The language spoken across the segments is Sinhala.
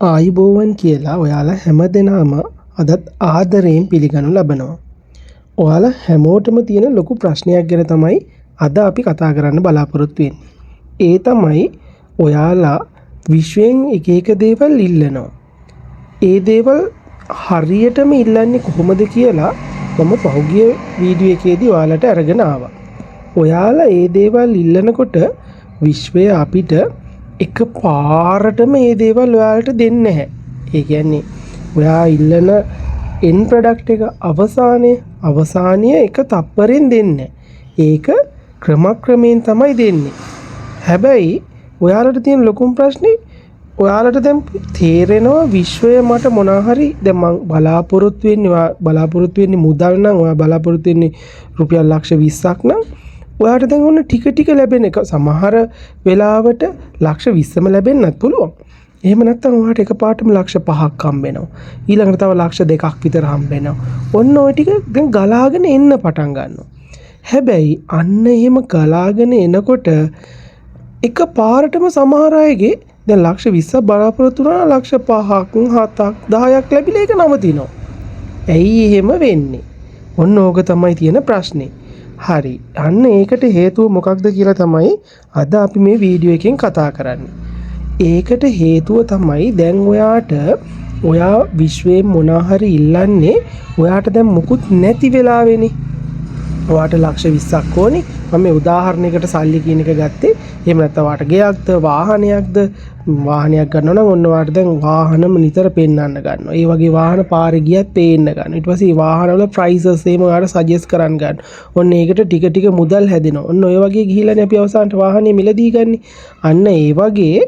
ආයුබෝවන් කියලා ඔයාලා හැමදෙනාම අදත් ආදරයෙන් පිළිගනු ලබනවා. ඔයාලා හැමෝටම තියෙන ලොකු ප්‍රශ්නයක් ගැන තමයි අද අපි කතා කරන්න බලාපොරොත්තු වෙන්නේ. ඒ තමයි ඔයාලා විශ්වයෙන් එක එක දේවල් ඉල්ලනවා. ඒ දේවල් හරියටම ඉල්ලන්නේ කොහොමද කියලා මම පහුගිය වීඩියෝ එකේදී ඔයාලට අරගෙන ආවා. ඔයාලා ඒ දේවල් ඉල්ලනකොට විශ්වය අපිට එක පාරටම ඒ දේවල් ඔයාලට දෙන්නේ නැහැ. ඒ කියන්නේ ඔයා ඉල්ලන end product එක අවසානය එක තප්පරෙන් දෙන්නේ. ඒක ක්‍රමක්‍රමයෙන් තමයි දෙන්නේ. හැබැයි ඔයාලට තියෙන ලොකුම ප්‍රශ්නේ ඔයාලට දැන් තේරෙනවා විශ්වය මට මොනවා හරි දැන් මං බලාපොරොත්තු වෙන්නේ මුදල් නම් ඔයා බලාපොරොත්තු වෙන්නේ රුපියල් ලක්ෂ 20ක් නම් ඔයාට දැන් ඔන්න ටික ටික ලැබෙන එක සමහර වෙලාවට ලක්ෂ 20ම ලැබෙන්නත් පුළුවන්. එහෙම නැත්නම් ඔයාට එකපාරටම ලක්ෂ 5ක් හම්බ වෙනවා. ඊළඟට තව ලක්ෂ 2ක් විතර හම්බ වෙනවා. ඔන්න ඔය ටික දැන් ගලාගෙන එන්න පටන් ගන්නවා. හැබැයි අන්න එහෙම ගලාගෙන එනකොට එකපාරටම සමහර අයගේ දැන් ලක්ෂ 20ක් බලාපොරොත්තු වුණා ලක්ෂ 5ක් 7ක් 10ක් ලැබිලා ඒක නවතිනවා. ඇයි එහෙම වෙන්නේ? ඔන්න ඕක තමයි තියෙන ප්‍රශ්නේ. හරි. අන්න ඒකට හේතුව මොකක්ද කියලා තමයි අද අපි මේ වීඩියෝ එකෙන් කතා කරන්නේ. ඒකට හේතුව තමයි දැන් ඔයා විශ්වයෙන් මොනවා හරි ඉල්ලන්නේ ඔයාට දැන් මුකුත් නැති වෙලාවෙනේ. ඔයාට ලක්ෂ 20ක් ඕනේ. මම මේ උදාහරණයකට සල්ලි කියන එක ගත්තේ. එහෙම නැත්නම් ඔයාට ගෙයක්ද වාහනයක් ගන්නවා නම් ඔන්න ඔයාට දැන් වාහනම නිතර පෙන්වන්න ගන්නවා. ඒ වගේ වාහන පාරේ ගියත් පේන්න ගන්නවා. ඊට පස්සේ වාහනවල ප්‍රයිසස් එහෙම ඔයාට සජෙස්ට් කරන්න ගන්න. ඔන්න ඒකට ටික ටික මුදල් හැදෙනවා. ඔන්න ඔය වගේ ගිහිල්ලානේ අපි අවසානට වාහනේ මිලදී ගන්නේ. අන්න ඒ වගේ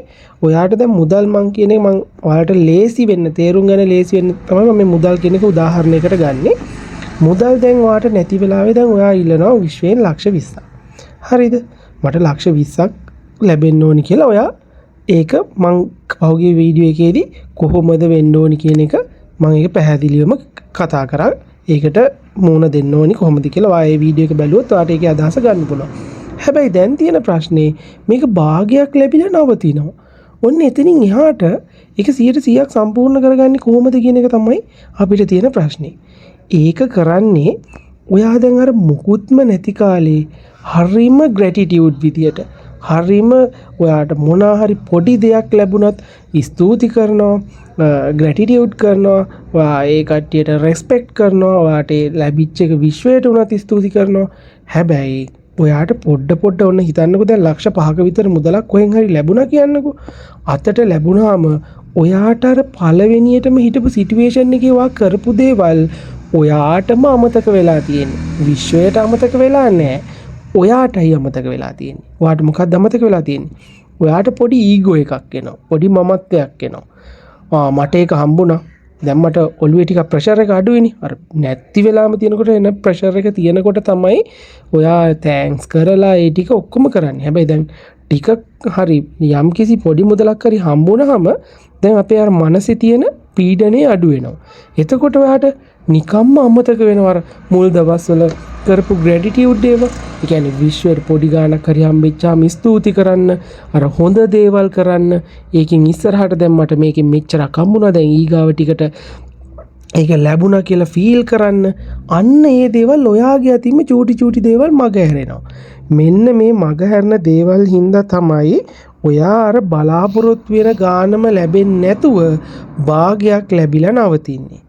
ඔයාට දැන් මුදල් මං කියන එක මං ඔයාලට ලේසි වෙන්න තේරුම් ගන්න ලේසි වෙන්න තමයි මම මේ මුදල් කියන එක උදාහරණයකට ගන්නේ. මුදල් දැන් ඔයාට නැති වෙලාවේ දැන් ඔයා ඉල්ලනවා විශ්වයෙන් ලක්ෂ 20ක්. හරිද? මට ලක්ෂ 20ක් ලැබෙන්න ඕනි කියලා ඔයා ඒක මං පහුගිය වීඩියෝ එකේදී කොහොමද වෙන්න ඕනි කියන එක මම ඒක පැහැදිලිවම කතා කරා. ඒකට මූණ දෙන්න ඕනි කොහොමද කියලා ඔයා ඒ වීඩියෝ එක බැලුවොත් ඔයාට ඒකේ අදහස ගන්න පුළුවන්. හැබැයි දැන් තියෙන ප්‍රශ්නේ මේක භාගයක් ලැබිලා නවතිනවා. ඔන්න එතනින් එහාට ඒක 100% සම්පූර්ණ කරගන්නේ කොහොමද කියන එක තමයි අපිට තියෙන ප්‍රශ්නේ. ඒක කරන්නේ ඔයා දැන් අර මුකුත්ම නැති කාලේ හරිම ග්‍රැටිටියුඩ් විදියට හරිම ඔයාට මොනවා හරි පොඩි දෙයක් ලැබුණත් ස්තුති කරනවා ග්‍රැටිටියුඩ් කරනවා ඔයා ඒ කට්ටියට රෙස්පෙක්ට් කරනවා ඔයාට ලැබිච්ච එක විශ්වයට උනත් ස්තුති කරනවා. හැබැයි ඔයාට පොඩ ඔන්න හිතන්නකෝ දැන් ලක්ෂ 5ක විතර මුදලක් කොහෙන් හරි ලැබුණා කියන්නකෝ. අතට ලැබුණාම ඔයාට අර පළවෙනියටම හිටපු සිටුේෂන් එකේ ඔයා කරපු දේවල් ඔයාටම අමතක වෙලා තියෙන්නේ. විශ්වයට අමතක වෙලා නැහැ. ඔයාටයි අමතක වෙලා තියෙන්නේ. ඔයාට මොකක්ද අමතක වෙලා තියෙන්නේ? ඔයාට පොඩි ඊගෝ එකක් එනවා. පොඩි මමත්වයක් එනවා. මට ඒක හම්බුණා. දැන් මට ඔළුවේ ටිකක් ප්‍රෙෂර් එක අඩුයිනේ. අර නැති වෙලාම තියෙනකොට එන ප්‍රෙෂර් එක තියෙනකොට තමයි ඔයා තෑන්ක්ස් කරලා ඒ ටික ඔක්කොම කරන්නේ. හැබැයි දැන් ටික හරි යම්කිසි පොඩි මුදලක් හරි හම්බුනහම දැන් අපේ අර මනසේ තියෙන පීඩනය අඩු වෙනවා. එතකොට ඔයාට නිකම්ම අමතක වෙනවා මුල් දවස්වල කරපු ග්‍රැටිටියුඩ් ඒවා. ඒ කියන්නේ විශ්වයට පොඩි ගාණක් හරි හම්බෙච්චාම ස්තුති කරන්න, අර හොඳ දේවල් කරන්න. ඒකෙන් ඉස්සරහට දැන් මට මේකෙන් මෙච්චරක් හම්බුණා. දැන් ඊගාව ටිකට ඒක ලැබුණා කියලා ෆීල් කරන්න. අන්න ඒ දේවල් ඔයාගේ අතින්ම චූටි දේවල් මග හැරෙනවා. මෙන්න මේ මග හැරෙන දේවල් හින්දා තමයි ඔයා අර බලාපොරොත්තු වෙන ගානම ලැබෙන්නේ නැතුව භාගයක් ලැබිලා නවතින්නේ.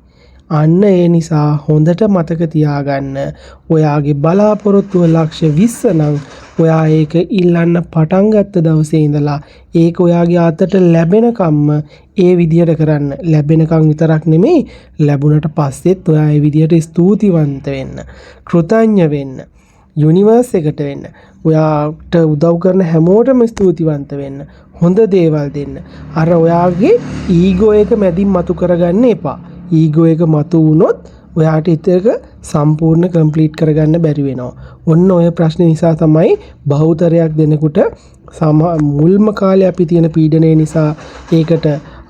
අන්න ඒ නිසා හොඳට මතක තියාගන්න ඔයාගේ බලාපොරොත්තුව ලක්ෂ 20 නම් ඔයා ඒක ඉල්ලන්න පටන් ගත්ත දවසේ ඉඳලා ඒක ඔයාගේ අතට ලැබෙනකම්ම ඒ විදියට කරන්න. ලැබෙනකම් විතරක් නෙමෙයි ලැබුණට පස්සෙත් ඔයා ඒ විදියට ස්තුතිවන්ත වෙන්න, කෘතඥ වෙන්න, යුනිවර්ස් එකට වෙන්න, ඔයාට උදව් කරන හැමෝටම ස්තුතිවන්ත වෙන්න, හොඳ දේවල් දෙන්න. අර ඔයාගේ ඊගෝ එක මැදින් මතු කරගන්න එපා. ඊගෝ එක මතු වුණොත් ඔයාට ඉතින් සම්පූර්ණ කම්ප්ලීට් කරගන්න බැරි වෙනවා. ඔන්න ඔය ප්‍රශ්නේ නිසා තමයි බහුතරයක් දෙනෙකුට මුල්ම කාලේ අපි තියෙන පීඩනය නිසා ඒකට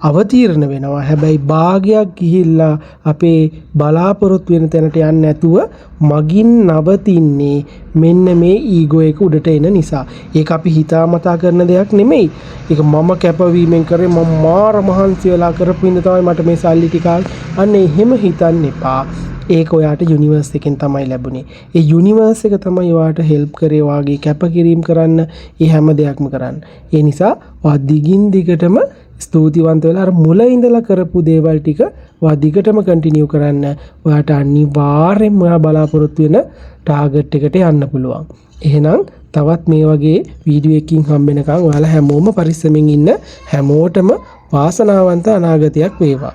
අවතීර්ණ වෙනවා. හැබැයි භාගයක් ගිහිල්ලා අපේ බලාපොරොත්තු වෙන තැනට යන්නේ නැතුව මගින් නවතින්නේ මෙන්න මේ ඊගෝ එක උඩට එන නිසා. ඒක අපි හිතාමතා කරන දෙයක් නෙමෙයි. ඒක මම කැපවීමෙන් කරේ, මම මාර මහන්සි වෙලා කරපු ඉඳ තමයි මට මේ සල්ලි ටික අන්න එහෙම හිතන්න එපා. ඒක ඔයාට යුනිවර්ස් එකෙන් තමයි ලැබුණේ. ඒ යුනිවර්ස් එක තමයි ඔයාට හෙල්ප් කරේ වාගේ කැපකිරීම කරන්න, ඒ හැම දෙයක්ම කරන්න. ඒ නිසා ඔයා දිගින් දිගටම ස්තුතිවන්ත වෙලා අර මුල ඉඳලා කරපු දේවල් ටික ඔයා දිගටම කන්ටිනියු කරන්න. ඔයාට අනිවාර්යෙන්ම ඔයා බලාපොරොත්තු වෙන ටාගට් එකට යන්න පුළුවන්. එහෙනම් තවත් මේ වගේ වීඩියෝ එකකින් හම්බ වෙනකන් ඔයාලා හැමෝම පරිස්සමින් ඉන්න. හැමෝටම වාසනාවන්ත අනාගතයක් වේවා.